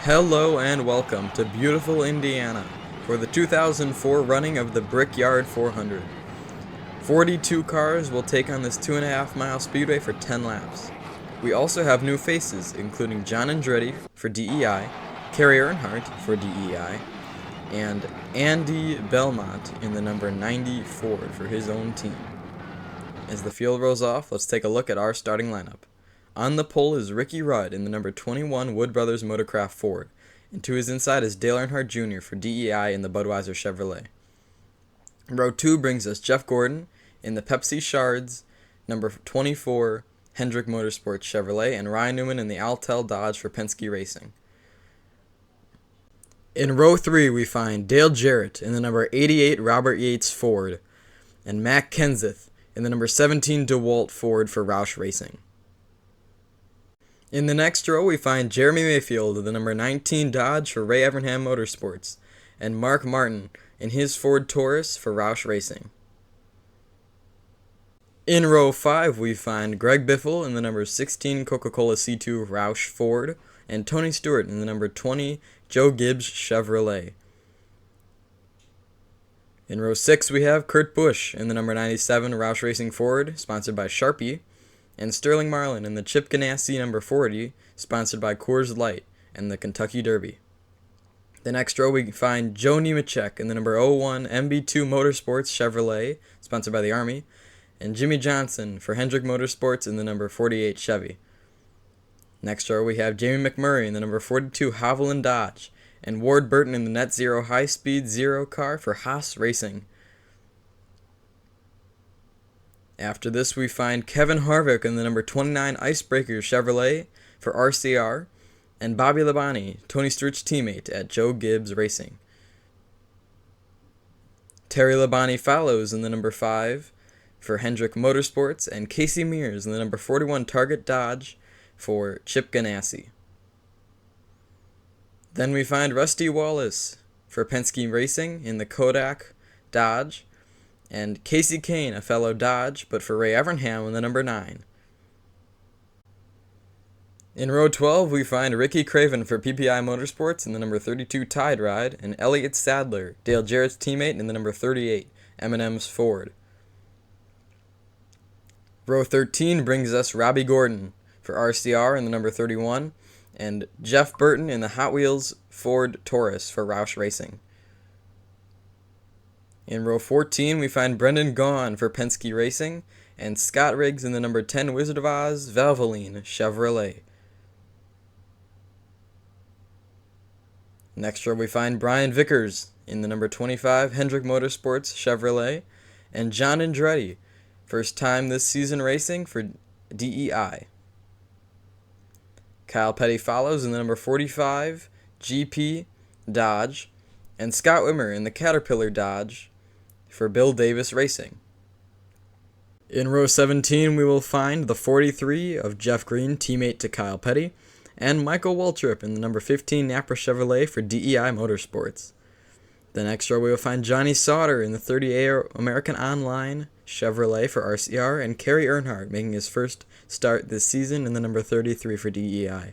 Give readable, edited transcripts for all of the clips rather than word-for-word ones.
Hello and welcome to beautiful Indiana for the 2004 running of the Brickyard 400. 42 cars will take on this 2.5-mile speedway for 10 laps. We also have new faces, including John Andretti for DEI, Kerry Earnhardt for DEI, and Andy Belmont in the number 90 Ford for his own team. As the field rolls off, let's take a look at our starting lineup. On the pole is Ricky Rudd in the number 21 Wood Brothers Motorcraft Ford, and to his inside is Dale Earnhardt Jr. for DEI in the Budweiser Chevrolet. Row 2 brings us Jeff Gordon in the Pepsi Shards number 24 Hendrick Motorsports Chevrolet, and Ryan Newman in the Altel Dodge for Penske Racing. In row 3 we find Dale Jarrett in the number 88 Robert Yates Ford, and Matt Kenseth in the number 17 DeWalt Ford for Roush Racing. In the next row, we find Jeremy Mayfield in the number 19 Dodge for Ray Evernham Motorsports, and Mark Martin in his Ford Taurus for Roush Racing. In row 5, we find Greg Biffle in the number 16 Coca-Cola C2 Roush Ford, and Tony Stewart in the number 20 Joe Gibbs Chevrolet. In row 6, we have Kurt Busch in the number 97 Roush Racing Ford, sponsored by Sharpie, and Sterling Marlin in the Chip Ganassi number 40, sponsored by Coors Light and the Kentucky Derby. The next row we find Joe Nemechek in the number 01 MB2 Motorsports Chevrolet, sponsored by the Army, and Jimmy Johnson for Hendrick Motorsports in the number 48 Chevy. Next row we have Jamie McMurray in the number 42 Haviland Dodge, and Ward Burton in the Net Zero High Speed Zero car for Haas Racing. After this, we find Kevin Harvick in the number 29 Icebreaker Chevrolet for RCR, and Bobby Labonte, Tony Stewart's teammate at Joe Gibbs Racing. Terry Labonte follows in the number 5 for Hendrick Motorsports, and Casey Mears in the number 41 Target Dodge for Chip Ganassi. Then we find Rusty Wallace for Penske Racing in the Kodak Dodge, and Casey Kane, a fellow Dodge, but for Ray Evernham in the number 9. In row 12, we find Ricky Craven for PPI Motorsports in the number 32 Tide Ride, and Elliott Sadler, Dale Jarrett's teammate, in the number 38 M&M's Ford. Row 13 brings us Robbie Gordon for RCR in the number 31, and Jeff Burton in the Hot Wheels Ford Taurus for Roush Racing. In row 14, we find Brendan Gaughan for Penske Racing, and Scott Riggs in the number 10 Wizard of Oz Valvoline Chevrolet. Next row, we find Brian Vickers in the number 25 Hendrick Motorsports Chevrolet, and John Andretti, first time this season racing for DEI. Kyle Petty follows in the number 45 GP Dodge, and Scott Wimmer in the Caterpillar Dodge for Bill Davis Racing. In row 17, we will find the 43 of Jeff Green, teammate to Kyle Petty, and Michael Waltrip in the number 15 Napa Chevrolet for DEI Motorsports. The next row, we will find Johnny Sauter in the 30A American Online Chevrolet for RCR, and Kerry Earnhardt making his first start this season in the number 33 for DEI.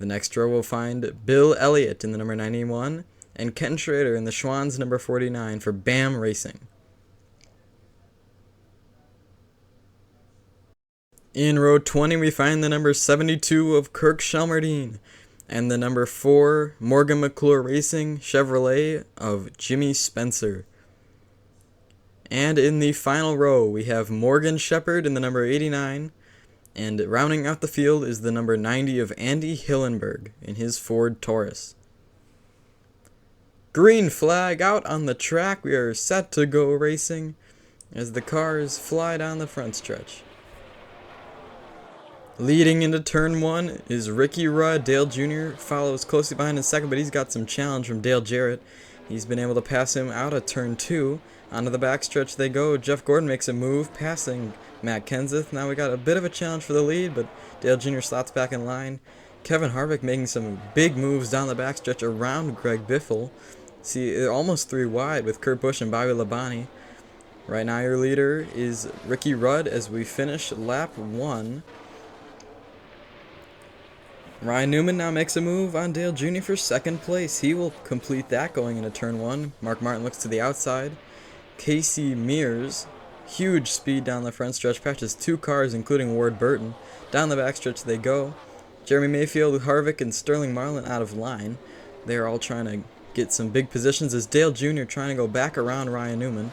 The next row, we'll find Bill Elliott in the number 91, and Ken Schrader in the Schwann's number 49 for BAM Racing. In row 20, we find the number 72 of Kirk Shelmerdine, and the number 4 Morgan McClure Racing Chevrolet of Jimmy Spencer. And in the final row, we have Morgan Shepherd in the number 89, and rounding out the field is the number 90 of Andy Hillenberg in his Ford Taurus. Green flag out on the track. We are set to go racing as the cars fly down the front stretch. Leading into turn 1 is Ricky Rudd. Dale Jr. follows closely behind in second, but he's got some challenge from Dale Jarrett. He's been able to pass him out of turn 2. Onto the backstretch they go. Jeff Gordon makes a move, passing Matt Kenseth. Now we got a bit of a challenge for the lead, but Dale Jr. slots back in line. Kevin Harvick making some big moves down the backstretch around Greg Biffle. See, they're almost 3 wide with Kurt Busch and Bobby Labonte. Right now your leader is Ricky Rudd as we finish lap 1. Ryan Newman now makes a move on Dale Jr. for second place. He will complete that going into turn 1. Mark Martin looks to the outside. Casey Mears, huge speed down the front stretch, passes 2 cars including Ward Burton. Down the backstretch they go. Jeremy Mayfield, Harvick, and Sterling Marlin out of line. They are all trying to get some big positions as Dale Jr. trying to go back around Ryan Newman.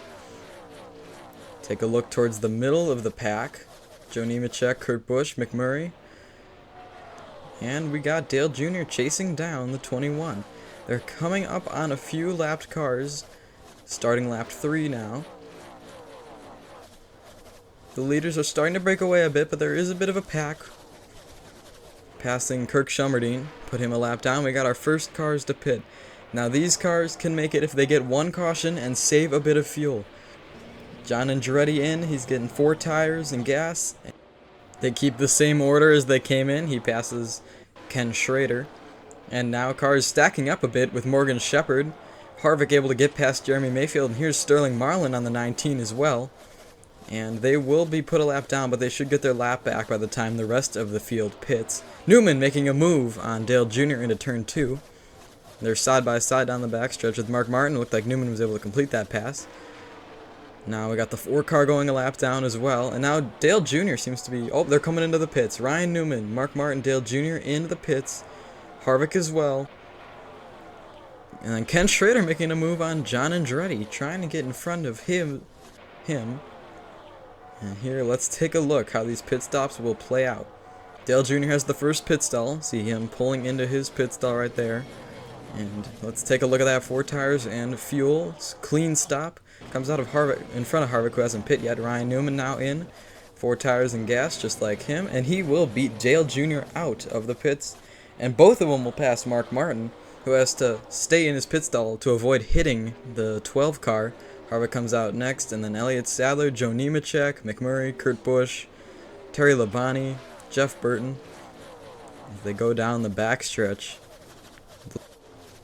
Take a look towards the middle of the pack. Joe Nemechek, Kurt Busch, McMurray. And we got Dale Jr. chasing down the 21. They're coming up on a few lapped cars, starting lap 3 now. The leaders are starting to break away a bit, but there is a bit of a pack. Passing Kirk Schummerdine, put him a lap down. We got our first cars to pit. Now these cars can make it if they get 1 caution and save a bit of fuel. John Andretti in, he's getting 4 tires and gas. They keep the same order as they came in. He passes Ken Schrader. And now cars stacking up a bit with Morgan Shepherd. Harvick able to get past Jeremy Mayfield. And here's Sterling Marlin on the 19 as well. And they will be put a lap down, but they should get their lap back by the time the rest of the field pits. Newman making a move on Dale Jr. into turn 2. They're side by side down the backstretch with Mark Martin. Looked like Newman was able to complete that pass. Now we got the 4 car going a lap down as well. And now Dale Jr. seems to be... Oh, they're coming into the pits. Ryan Newman, Mark Martin, Dale Jr. into the pits. Harvick as well. And then Ken Schrader making a move on John Andretti, trying to get in front of him. And here, let's take a look how these pit stops will play out. Dale Jr. has the first pit stall. See him pulling into his pit stall right there. And let's take a look at that. 4 tires and fuel. Clean stop. Comes out of Harvick, in front of Harvick, who hasn't pit yet. Ryan Newman now in. 4 tires and gas, just like him. And he will beat Dale Jr. out of the pits. And both of them will pass Mark Martin, who has to stay in his pit stall to avoid hitting the 12 car. Harvick comes out next, and then Elliott Sadler, Joe Nemechek, McMurray, Kurt Busch, Terry Labonte, Jeff Burton. As they go down the backstretch.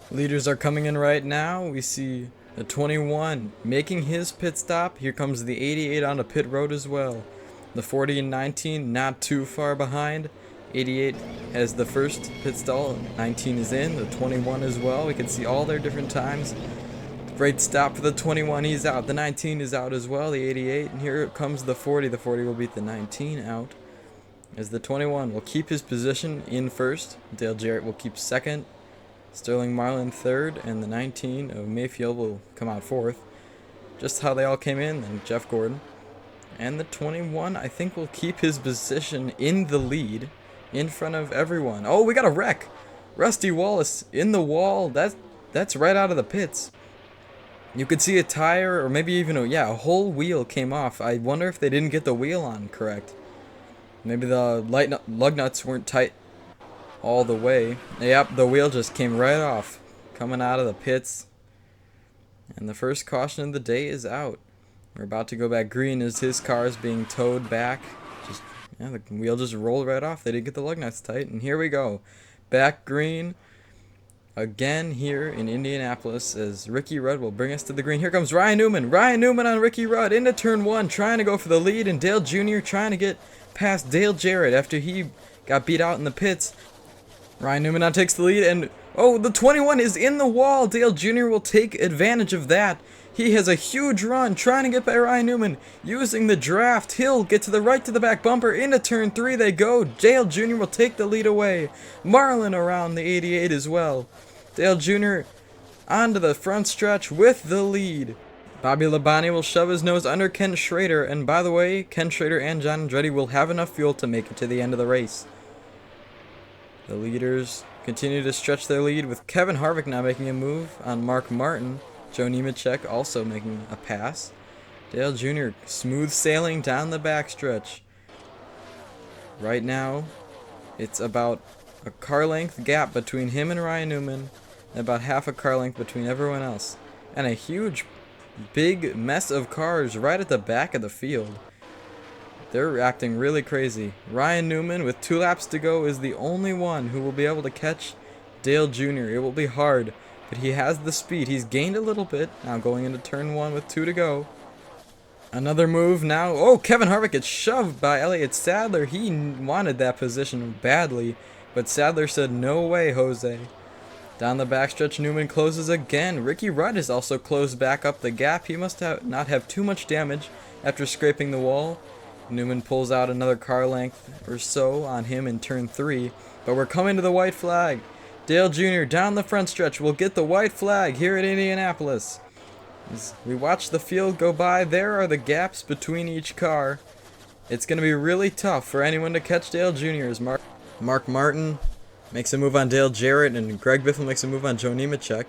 The leaders are coming in right now. We see the 21 making his pit stop. Here comes the 88 on the pit road as well. The 40 and 19 not too far behind. 88 has the first pit stall. 19 is in. The 21 as well. We can see all their different times. Great stop for the 21. He's out. The 19 is out as well. The 88. And here comes the 40. The 40 will beat the 19 out. As the 21 will keep his position in first. Dale Jarrett will keep second. Sterling Marlin third, and the 19 of Mayfield will come out fourth. Just how they all came in, and Jeff Gordon. And the 21, I think, will keep his position in the lead in front of everyone. Oh, we got a wreck. Rusty Wallace in the wall. That's right out of the pits. You could see a tire, or maybe even a whole wheel came off. I wonder if they didn't get the wheel on correct. Maybe the lug nuts weren't tight all the way. Yep, the wheel just came right off, coming out of the pits. And the first caution of the day is out. We're about to go back green as his car is being towed back. The wheel just rolled right off. They didn't get the lug nuts tight. And here we go. Back green again here in Indianapolis as Ricky Rudd will bring us to the green. Here comes Ryan Newman. Ryan Newman on Ricky Rudd into turn 1, trying to go for the lead. And Dale Jr. trying to get past Dale Jarrett after he got beat out in the pits. Ryan Newman now takes the lead, and oh, the 21 is in the wall. Dale Jr. will take advantage of that. He has a huge run trying to get by Ryan Newman using the draft. He'll get to the right to the back bumper. Into turn 3 they go. Dale Jr. will take the lead away. Marlin around the 88 as well. Dale Jr. onto the front stretch with the lead. Bobby Labonte will shove his nose under Ken Schrader, and by the way, Ken Schrader and John Andretti will have enough fuel to make it to the end of the race. The leaders continue to stretch their lead with Kevin Harvick now making a move on Mark Martin. Joe Nemechek also making a pass. Dale Jr. smooth sailing down the backstretch. Right now, it's about a car length gap between him and Ryan Newman, and about half a car length between everyone else. And a huge, big mess of cars right at the back of the field. They're acting really crazy. Ryan Newman, with 2 laps to go, is the only one who will be able to catch Dale Jr. It will be hard, but he has the speed. He's gained a little bit, now going into turn 1 with 2 to go. Another move now. Oh, Kevin Harvick gets shoved by Elliott Sadler. He wanted that position badly. but Sadler said, "No way, Jose." Down the backstretch, Newman closes again. Ricky Rudd has also closed back up the gap. He must not have too much damage after scraping the wall. Newman pulls out another car length or so on him in turn 3, but we're coming to the white flag. Dale Jr. down the front stretch will get the white flag here at Indianapolis. As we watch the field go by, there are the gaps between each car. It's going to be really tough for anyone to catch Dale Jr. as Mark Martin makes a move on Dale Jarrett, and Greg Biffle makes a move on Joe Nemechek.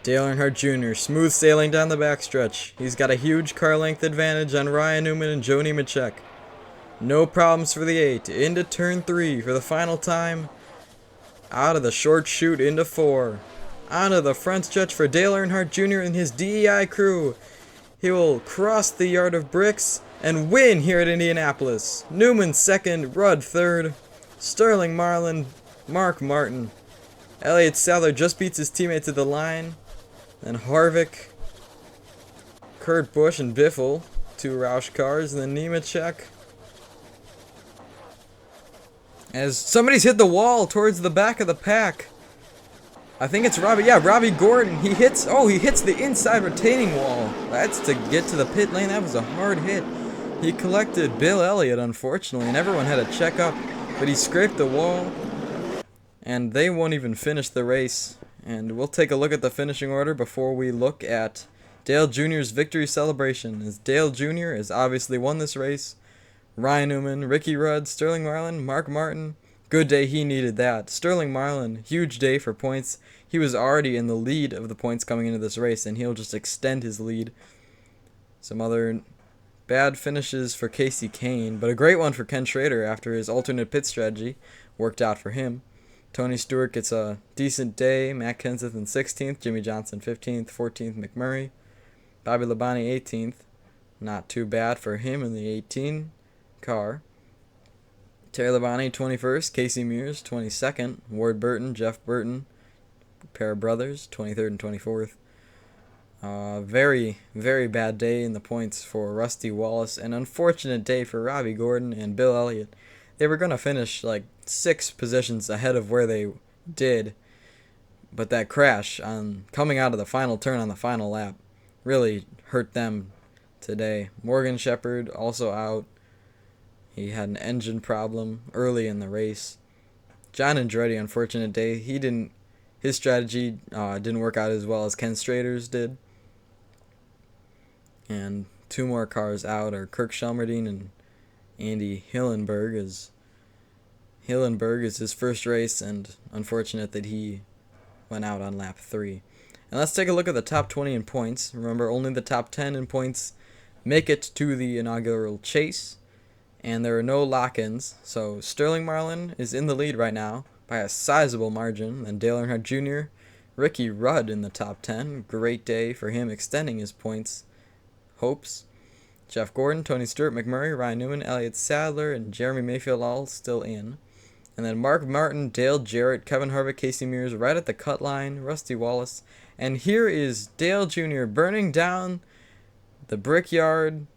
Dale Earnhardt Jr. smooth sailing down the backstretch. He's got a huge car length advantage on Ryan Newman and Joe Nemechek. No problems for the 8. Into turn 3 for the final time. Out of the short chute into 4. Onto the front stretch for Dale Earnhardt Jr. and his DEI crew. He will cross the yard of bricks and win here at Indianapolis. Newman second, Rudd third, Sterling Marlin, Mark Martin. Elliott Sadler just beats his teammate to the line. Then Harvick, Kurt Busch, and Biffle, 2 Roush cars, and then Nemechek. As somebody's hit the wall towards the back of the pack. I think it's Robbie. Yeah, Robbie Gordon. He hits the inside retaining wall. That's to get to the pit lane. That was a hard hit. He collected Bill Elliott, unfortunately, and everyone had to check up. But he scraped the wall, and they won't even finish the race. And we'll take a look at the finishing order before we look at Dale Jr.'s victory celebration. As Dale Jr. has obviously won this race. Ryan Newman, Ricky Rudd, Sterling Marlin, Mark Martin. Good day, he needed that. Sterling Marlin, huge day for points. He was already in the lead of the points coming into this race, and he'll just extend his lead. Some other bad finishes for Casey Kane, but a great one for Ken Schrader after his alternate pit strategy worked out for him. Tony Stewart gets a decent day. Matt Kenseth in 16th, Jimmy Johnson 15th, 14th McMurray. Bobby Labonte 18th. Not too bad for him in the 18 car. Terry Labonte 21st, Casey Mears 22nd, Ward Burton, Jeff Burton, pair of brothers 23rd and 24th. Very, very bad day in the points for Rusty Wallace. An unfortunate day for Robbie Gordon and Bill Elliott. They were going to finish like 6 positions ahead of where they did, but that crash on coming out of the final turn on the final lap really hurt them today. Morgan Shepherd also out. He had an engine problem early in the race. John Andretti, unfortunate day. His strategy didn't work out as well as Ken Schrader's did. And 2 more cars out are Kirk Shelmerdine and Andy Hillenberg. Hillenberg is his first race, and unfortunate that he went out on lap 3. And let's take a look at the top 20 in points. Remember, only the top 10 in points make it to the inaugural chase. And there are no lock-ins, so Sterling Marlin is in the lead right now by a sizable margin. Then Dale Earnhardt Jr., Ricky Rudd in the top 10. Great day for him, extending his points hopes. Jeff Gordon, Tony Stewart, McMurray, Ryan Newman, Elliott Sadler, and Jeremy Mayfield all still in. And then Mark Martin, Dale Jarrett, Kevin Harvick, Casey Mears right at the cut line, Rusty Wallace. And here is Dale Jr. burning down the Brickyard.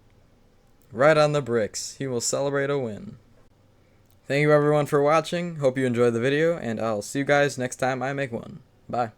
Right on the bricks. He will celebrate a win. Thank you everyone for watching. Hope you enjoyed the video, and I'll see you guys next time I make one. Bye.